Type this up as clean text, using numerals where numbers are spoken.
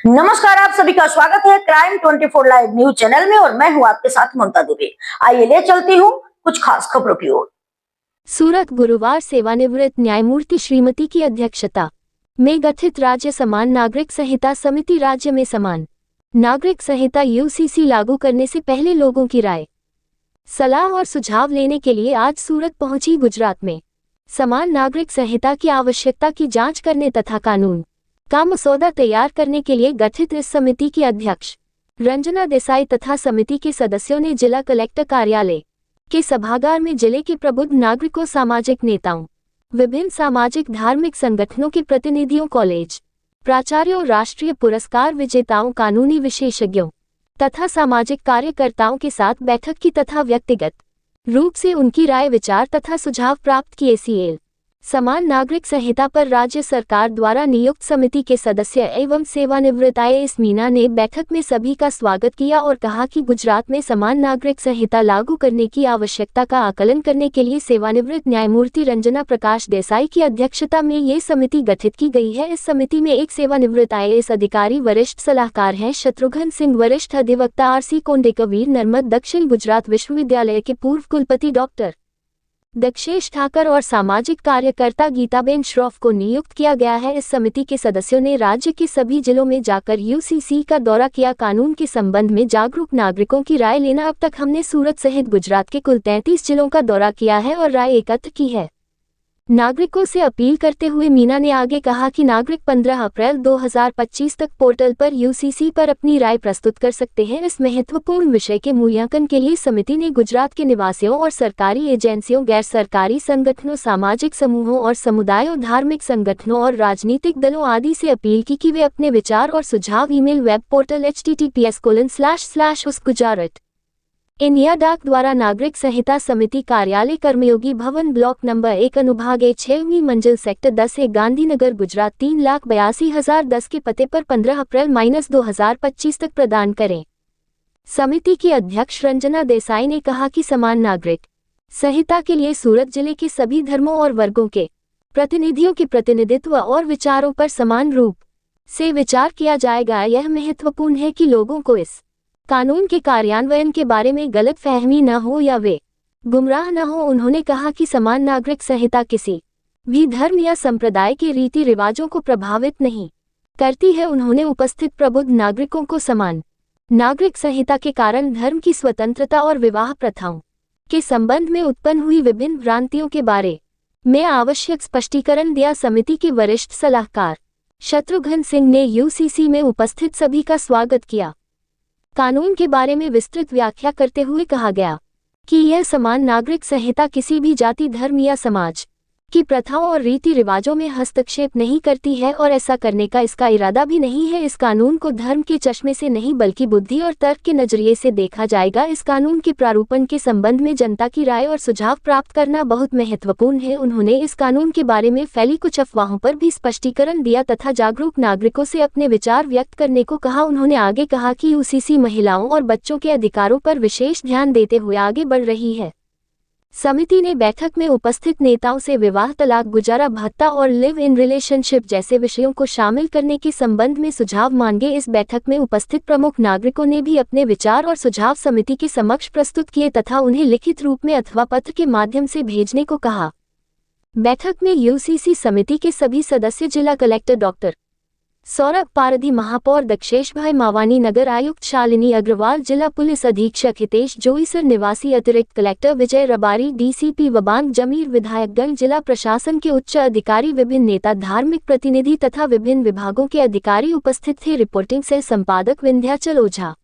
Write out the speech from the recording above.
नमस्कार, आप सभी का स्वागत है क्राइम 24 लाइव न्यूज चैनल में और मैं हूं आपके साथ ममता दुबे। आइए ले चलती हूं कुछ खास खबरों की ओर। सूरत गुरुवार सेवानिवृत्त न्यायमूर्ति श्रीमती की अध्यक्षता में गठित राज्य समान नागरिक संहिता समिति राज्य में समान नागरिक संहिता यूसीसी लागू करने से पहले लोगों की राय, सलाह और सुझाव लेने के लिए आज सूरत पहुंची। गुजरात में समान नागरिक संहिता की आवश्यकता की जांच करने तथा कानून का मसौदा तैयार करने के लिए गठित इस समिति की अध्यक्ष रंजना देसाई तथा समिति के सदस्यों ने जिला कलेक्टर कार्यालय के सभागार में जिले के प्रबुद्ध नागरिकों, सामाजिक नेताओं, विभिन्न सामाजिक धार्मिक संगठनों के प्रतिनिधियों, कॉलेज प्राचार्यों, राष्ट्रीय पुरस्कार विजेताओं, कानूनी विशेषज्ञों तथा सामाजिक कार्यकर्ताओं के साथ बैठक की तथा व्यक्तिगत रूप से उनकी राय, विचार तथा सुझाव प्राप्त किए। सीएल समान नागरिक संहिता पर राज्य सरकार द्वारा नियुक्त समिति के सदस्य एवं सेवानिवृत्त आईएएस मीना ने बैठक में सभी का स्वागत किया और कहा कि गुजरात में समान नागरिक संहिता लागू करने की आवश्यकता का आकलन करने के लिए सेवानिवृत्त न्यायमूर्ति रंजना प्रकाश देसाई की अध्यक्षता में ये समिति गठित की गई है। इस समिति में एक सेवानिवृत्त आईएएस अधिकारी वरिष्ठ सलाहकार हैं शत्रुघ्न सिंह, वरिष्ठ अधिवक्ता आरसी कोंडेकर, वीर नर्मद दक्षिण गुजरात विश्वविद्यालय के पूर्व कुलपति डॉक्टर दक्षेश ठाकर और सामाजिक कार्यकर्ता गीताबेन श्रॉफ को नियुक्त किया गया है। इस समिति के सदस्यों ने राज्य के सभी जिलों में जाकर यूसीसी का दौरा किया, कानून के संबंध में जागरूक नागरिकों की राय लेना। अब तक हमने सूरत सहित गुजरात के कुल 33 जिलों का दौरा किया है और राय एकत्र की है, नागरिकों से अपील करते हुए मीना ने आगे कहा कि नागरिक 15 अप्रैल 2025 तक पोर्टल पर यूसीसी पर अपनी राय प्रस्तुत कर सकते हैं। इस महत्वपूर्ण विषय के मूल्यांकन के लिए समिति ने गुजरात के निवासियों और सरकारी एजेंसियों, गैर सरकारी संगठनों, सामाजिक समूहों और समुदायों, धार्मिक संगठनों और राजनीतिक दलों आदि से अपील की कि वे अपने विचार और सुझाव email, web portal https://usgujarat India डाक द्वारा नागरिक संहिता समिति कार्यालय, कर्मयोगी भवन, ब्लॉक नंबर 1, अनुभाग 6वीं मंजिल, सेक्टर 10 ए, गांधीनगर, गुजरात 3,82,010 के पते पर 15 अप्रैल 2025 तक प्रदान करें। समिति की अध्यक्ष रंजना देसाई ने कहा कि समान नागरिक संहिता के लिए सूरत जिले के सभी धर्मों और वर्गों के प्रतिनिधियों के प्रतिनिधित्व और विचारों पर समान रूप से विचार किया जाएगा। यह महत्वपूर्ण है कि लोगों को इस कानून के कार्यान्वयन के बारे में गलत फहमी न हो या वे गुमराह न हो। उन्होंने कहा कि समान नागरिक संहिता किसी भी धर्म या संप्रदाय के रीति रिवाजों को प्रभावित नहीं करती है। उन्होंने उपस्थित प्रबुद्ध नागरिकों को समान नागरिक संहिता के कारण धर्म की स्वतंत्रता और विवाह प्रथाओं के संबंध में उत्पन्न हुई विभिन्न भ्रांतियों के बारे में आवश्यक स्पष्टीकरण दिया। समिति के वरिष्ठ सलाहकार शत्रुघ्न सिंह ने यूसीसी में उपस्थित सभी का स्वागत किया। कानून के बारे में विस्तृत व्याख्या करते हुए कहा गया कि यह समान नागरिक संहिता किसी भी जाति, धर्म या समाज की प्रथाओं और रीति रिवाजों में हस्तक्षेप नहीं करती है और ऐसा करने का इसका इरादा भी नहीं है। इस कानून को धर्म के चश्मे से नहीं बल्कि बुद्धि और तर्क के नजरिए से देखा जाएगा। इस कानून के प्रारूपण के संबंध में जनता की राय और सुझाव प्राप्त करना बहुत महत्वपूर्ण है। उन्होंने इस कानून के बारे में फैली कुछ अफवाहों पर भी स्पष्टीकरण दिया तथा जागरूक नागरिकों से अपने विचार व्यक्त करने को कहा। उन्होंने आगे कहा कि यूसीसी महिलाओं और बच्चों के अधिकारों पर विशेष ध्यान देते हुए आगे बढ़ रही है। समिति ने बैठक में उपस्थित नेताओं से विवाह, तलाक, गुजारा भत्ता और लिव इन रिलेशनशिप जैसे विषयों को शामिल करने के संबंध में सुझाव मांगे। इस बैठक में उपस्थित प्रमुख नागरिकों ने भी अपने विचार और सुझाव समिति के समक्ष प्रस्तुत किए तथा उन्हें लिखित रूप में अथवा पत्र के माध्यम से भेजने को कहा। बैठक में यूसीसी समिति के सभी सदस्य जिला कलेक्टर डॉक्टर सौरभ पारधी, महापौर दक्षेश भाई मावानी, नगर आयुक्त शालिनी अग्रवाल, जिला पुलिस अधीक्षक हितेश जोईसर, निवासी अतिरिक्त कलेक्टर विजय रबारी, डीसीपी वबांग जमीर, विधायकगण, जिला प्रशासन के उच्च अधिकारी, विभिन्न नेता, धार्मिक प्रतिनिधि तथा विभिन्न विभागों के अधिकारी उपस्थित थे। रिपोर्टिंग से संपादक विंध्याचल ओझा।